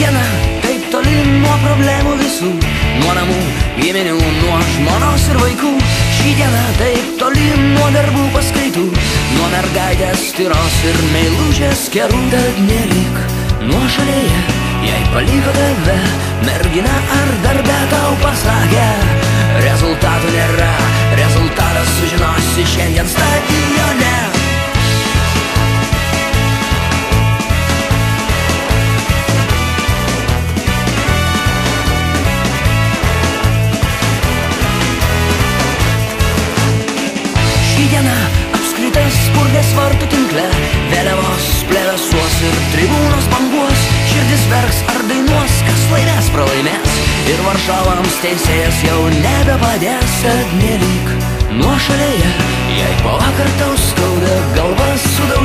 diena taip toli nuo problemų visų, nuo namų, giminių, nuo žmonos ir vaikų. Ši diena taip toli nuo darbų paskaitų, nuo mergaitės tyros ir meilužės kerų. Tad nelik nuošalėje, jei paliko tave mergina ar darbe tau pasakė. Rezultatų nėra, rezultatą sužinosi šiandien stadione. Apskritas spurdės vartų tinkle, vėliavos plevėsuos ir tribūnos banguos. Širdis verks ar dainuos, kas laimės pralaimės, ir varžovams teisėjas jau nebepadės. Tad nelik nuošalėje, jei po vakar tau skauda galva su daug